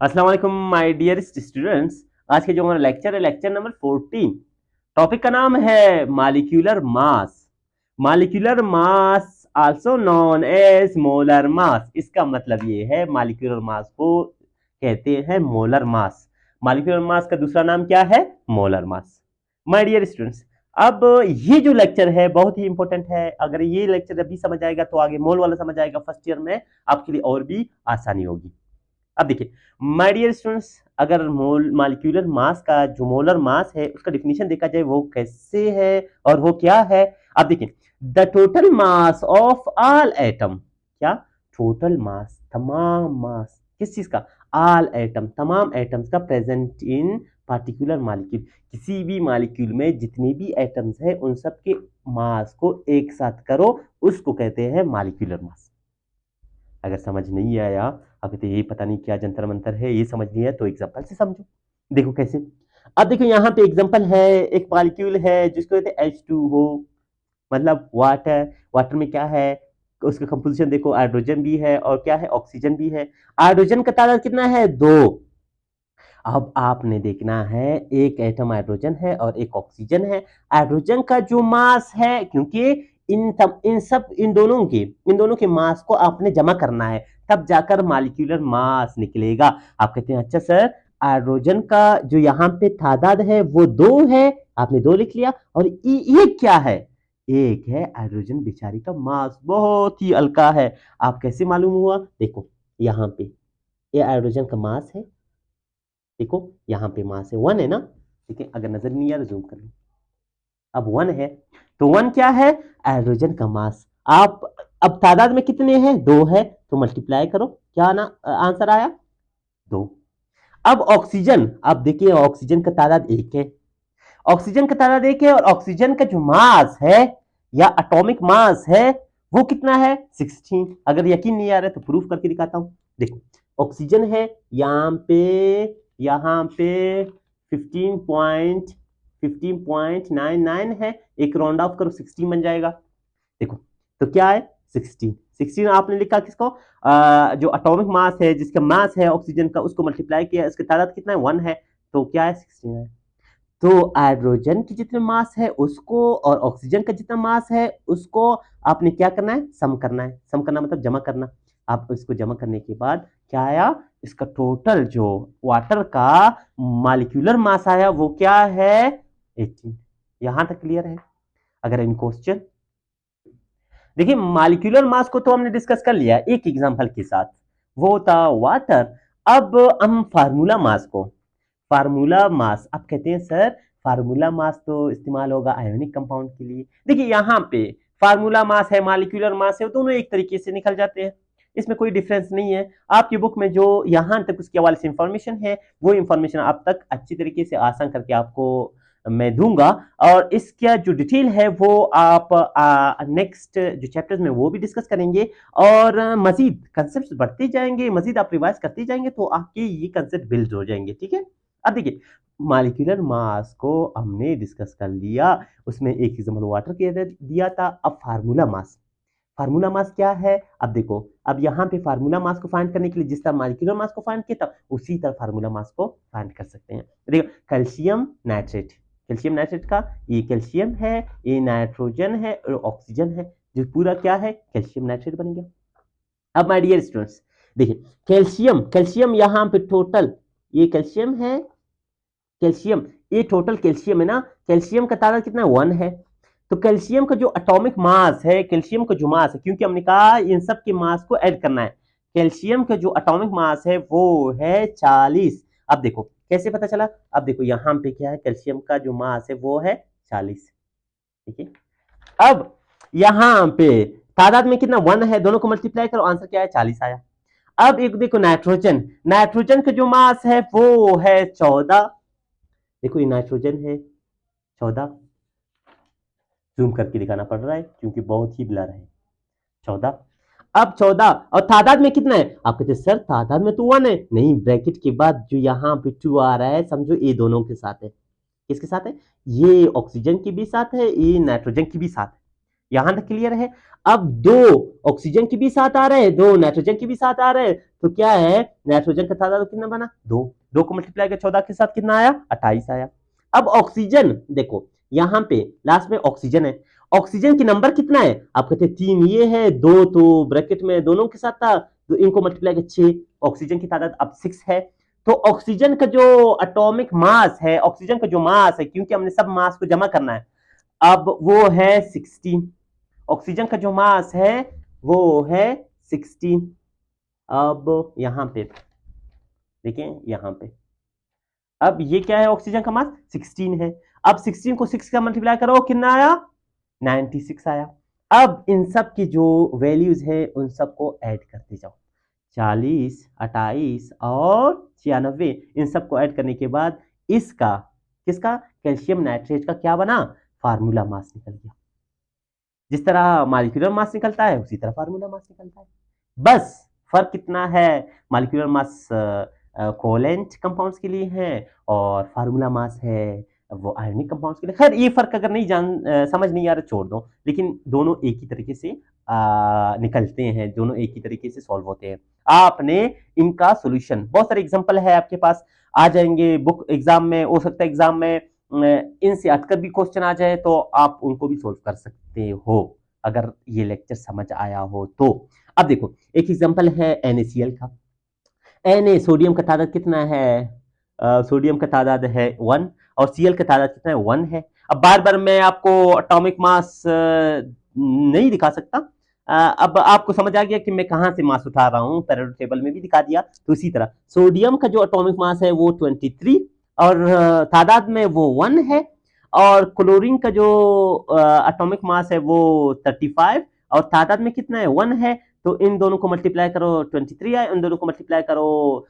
अस्सलाम वालेकुम my dearest students. आज के जो हमारा लेक्चर है लेक्चर नंबर 14। टॉपिक का नाम है molecular mass. Molecular mass also known as molar mass. इसका मतलब ये है मॉलिक्यूलर मास को कहते हैं मोलर मास। मॉलिक्यूलर मास का दूसरा नाम क्या है? Molar mass. My dear students, अब ये जो लेक्चर है बहुत ही इंपॉर्टेंट है। अगर ये लेक्चर अभी समझ आएगा तो आगे मोल वाला समझ आएगा, फर्स्ट ईयर में आपके लिए और भी आसानी होगी। अब देखिए माय डियर स्टूडेंट्स, अगर मोल मॉलिक्यूलर मास का जो मोलर मास है उसका डिफिनीशन देखा जाए वो कैसे है और वो क्या है। अब देखिए, the total mass of all atom. क्या? टोटल मास, तमाम मास किस चीज का? ऑल एटम, तमाम एटम्स का प्रेजेंट इन पार्टिकुलर मॉलिक्यूल। किसी भी मॉलिक्यूल में जितने भी एटम्स है उन सब के मास को एक साथ करो, उसको कहते हैं मॉलिक्यूलर मास। अगर समझ नहीं आया, अभी तो यही पता नहीं क्या जंतर मंतर है, ये समझ नहीं है तो एग्जांपल से समझो। देखो कैसे। अब देखो यहाँ पे एग्जांपल है, एक मॉलिक्यूल है जिसको कहते हैं H2O, मतलब वाटर। वाटर में क्या है? उसका कंपोजिशन देखो, हाइड्रोजन भी है और क्या है? ऑक्सीजन भी है। हाइड्रोजन का तादाद कितना है? 2। अब आपने देखना है, एक एटम हाइड्रोजन है और एक ऑक्सीजन है। हाइड्रोजन का जो मास है, क्योंकि इन दोनों के मास को आपने जमा करना है, तब जाकर मॉलिक्यूलर मास निकलेगा। आप कहते हैं अच्छा सर, हाइड्रोजन का जो यहाँ पे तादाद है वो 2 है, आपने 2 लिख लिया। और ये क्या है? एक है हाइड्रोजन बेचारी का मास बहुत ही हल्का है। आप कैसे मालूम हुआ? देखो यहाँ पे ये हाइड्रोजन का मास है। देखो यहाँ पे मास है 1 है ना। ठीक है, अगर नजर नहीं आ रहा जूम कर लो। अब 1 है तो 1 क्या है? हाइड्रोजन का मास। आप अब तादाद में कितने हैं? 2 है, तो मल्टीप्लाई करो, क्या ना आंसर आया? 2। अब ऑक्सीजन, अब देखिए ऑक्सीजन का तादाद 1 है। ऑक्सीजन का तादाद 1 है और ऑक्सीजन का जो मास है या एटॉमिक मास है वो कितना है? 16। अगर यकीन नहीं आ रहा है तो प्रूफ करके दिखाता हूं। देखो ऑक्सीजन है यहाँ पे 15.99 है। एक राउंड ऑफ करो, 16 बन जाएगा। देखो तो क्या है? 16। 16 आपने लिखा किसको? जो एटॉमिक मास है, जिसका मास है ऑक्सीजन का, उसको मल्टीप्लाई किया, इसका तादाद कितना है? 1 है, तो क्या है? 16 है। तो हाइड्रोजन की जितना मास है उसको और ऑक्सीजन का जितना मास है उसको आपने क्या करना है? सम करना है। सम करना मतलब जमा करना। आप इसको जमा करने के बाद क्या आया? इसका टोटल जो वाटर का मॉलिक्यूलर मास आया वो क्या है? 18। यहां तक क्लियर है? अगर इन क्वेश्चन देखिए, मॉलिक्यूलर मास को तो हमने डिस्कस कर लिया एक एग्जांपल के साथ, वो था वाटर। अब हम फार्मूला मास को, फार्मूला मास आप कहते हैं सर, फार्मूला मास तो इस्तेमाल होगा आयोनिक कंपाउंड के लिए। देखिए यहाँ पे फार्मूला मास है, मॉलिक्यूलर मास है, दोनों एक तरीके से निकल जाते हैं, इसमें कोई डिफरेंस नहीं है। आपकी बुक में जो यहाँ तक उसके हवाले से इंफॉर्मेशन है वो इंफॉर्मेशन आप तक अच्छी तरीके से आसान करके आपको मैं दूंगा। और इसका जो डिटेल है वो आप नेक्स्ट जो चैप्टर्स में वो भी डिस्कस करेंगे और मजीद कंसेप्ट बढ़ते जाएंगे, मजीद आप रिवाइज करते जाएंगे तो आपके ये कंसेप्ट बिल्ड हो जाएंगे। ठीक है, अब देखिए मॉलिक्यूलर मास को हमने डिस्कस कर लिया, उसमें एक एग्जांपल वाटर के दिया था। अब फार्मूला मास, फार्मूला मास क्या है? अब देखो, अब यहाँ पे फार्मूला मास को फाइंड करने के लिए जिस तरह मॉलिक्यूलर मास को फाइंड किया था उसी तरह फार्मूला मास को फाइंड कर सकते हैं। देखो कैल्शियम नाइट्रेट, कैल्शियम नाइट्रेट का ये कैल्शियम है, ये नाइट्रोजन है और ऑक्सीजन है, जो पूरा क्या है? कैल्शियम नाइट्रेट बन गया। अब माय डियर स्टूडेंट्स देखिए, कैल्शियम, कैल्शियम यहाँ पे टोटल ये कैल्शियम है, कैल्शियम ये टोटल कैल्शियम है ना। कैल्शियम का तादाद कितना है? 1 है। तो कैल्शियम का जो एटॉमिक मास है, कैल्शियम का जो मास है, क्योंकि हमने कहा इन सब के मास को ऐड करना है, कैल्शियम का जो एटॉमिक मास है वो है 40। अब देखो कैसे पता चला? अब देखो यहाँ पे क्या है, कैल्शियम का जो मास है वो है 40। ठीक है, अब यहाँ पे तादाद में कितना? 1 है, दोनों को मल्टीप्लाई करो, आंसर क्या है? 40 आया। अब एक देखो नाइट्रोजन, नाइट्रोजन का जो मास है वो है 14। देखो ये नाइट्रोजन है 14, जूम करके दिखाना पड़ रहा है क्योंकि बहुत ही ब्लर है। 14, अब 14 और तादाद में कितना है? आप कहते सर तादाद में तो 1 है। नहीं, ब्रैकेट के बाद जो यहाँ पे 2 आ रहा है, समझो ये दोनों के साथ है। किसके साथ है? ये ऑक्सीजन के भी साथ है, ये नाइट्रोजन की भी साथ है। यहां तक क्लियर है। अब दो ऑक्सीजन के भी साथ आ रहे हैं, दो नाइट्रोजन के भी साथ आ रहे हैं, तो क्या है, नाइट्रोजन का तादाद कितना बना, दो, दो को मल्टीप्लाई कर 14 के साथ कितना आया, 28 आया। अब ऑक्सीजन देखो, यहां पे लास्ट में ऑक्सीजन है, ऑक्सीजन की नंबर कितना है, आप कहते हैं 3 ये है, 2 तो ब्रैकेट में दोनों के साथ था, तो इनको मल्टीप्लाई कर 6, ऑक्सीजन की तादाद अब 6 है। तो ऑक्सीजन का जो एटॉमिक मास है, ऑक्सीजन का जो मास है, क्योंकि हमने सब मास को जमा करना है, अब वो है 16, ऑक्सीजन का जो मास है वो है 16। अब यहां पे देखिए, यहां पे अब ये क्या है, ऑक्सीजन का मास 16 है। अब 16 को 6 का मल्टीप्लाई करो, कितना आया, 96 आया। अब इन सब की जो वैल्यूज है उन सबको ऐड करते जाओ, 40, 28 और 96, इन सबको ऐड करने के बाद इसका, किसका, कैल्शियम नाइट्रेट का क्या बना, फार्मूला मास निकल गया। जिस तरह मॉलिक्यूलर मास निकलता है उसी तरह फार्मूला मास निकलता है। बस फर्क कितना है, मॉलिक्यूलर मास कोवेलेंट कंपाउंड्स के लिए है और फार्मूला मास है वो आयनिक कंपाउंड्स के लिए। खैर ये फर्क अगर नहीं समझ नहीं आ रहा छोड़ दो, लेकिन दोनों एक ही तरीके से निकलते हैं, दोनों एक ही तरीके से सॉल्व होते हैं। आपने इनका सॉल्यूशन, बहुत सारे एग्जांपल है आपके पास, आ जाएंगे बुक एग्जाम में, हो सकता है एग्जाम में इनसे हटकर भी क्वेश्चन आ जाए तो आप उनको भी सोल्व कर सकते हो अगर ये लेक्चर समझ आया हो तो। अब देखो एक एग्जांपल है NaCl का। Na सोडियम का तादाद कितना है, सोडियम का तादाद है 1 और Cl का तादाद कितना है, 1 है। अब बार बार मैं आपको एटॉमिक मास नहीं दिखा सकता, अब आपको समझ आ गया कि मैं कहां से मास उठा रहा हूं, पेरियोडिक टेबल में भी दिखा दिया। तो इसी तरह सोडियम का जो एटॉमिक मास है वो 23 और तादाद में वो 1 है, और क्लोरीन का जो एटॉमिक मास है वो 35 और तादाद में कितना है, 1 है। तो इन दोनों को मल्टीप्लाई करो 23 आया, इन दोनों को मल्टीप्लाई करो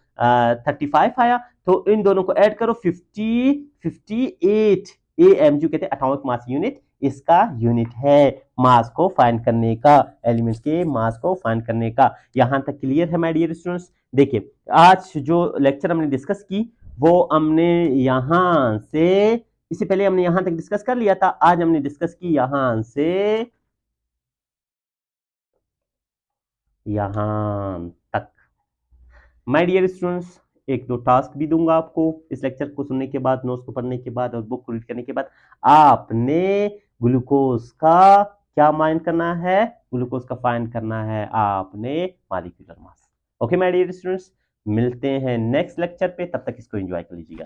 35 आया, तो इन दोनों को ऐड करो 58 AM जो कहते हैं एटॉमिक मास यूनिट, इसका यूनिट है मास को फाइंड करने का, एलिमेंट्स के मास को फाइंड करने का। यहां तक क्लियर है माय डियर स्टूडेंट्स। देखिए आज जो लेक्चर हमने डिस्कस की वो हमने यहां से, इससे पहले हमने यहां तक डिस्कस कर लिया था, आज हमने डिस्कस की यहां से यहां तक। माय डियर स्टूडेंट्स एक दो टास्क भी दूंगा आपको इस लेक्चर को सुनने के बाद, नोट्स को पढ़ने के बाद और बुक को रीड करने के बाद। आपने ग्लूकोज का क्या फाइंड करना है, ग्लूकोज का फाइंड करना है आपने molecular mass. Okay my dear students, मिलते हैं नेक्स्ट लेक्चर पे, तब तक इसको एंजॉय कर लीजिएगा।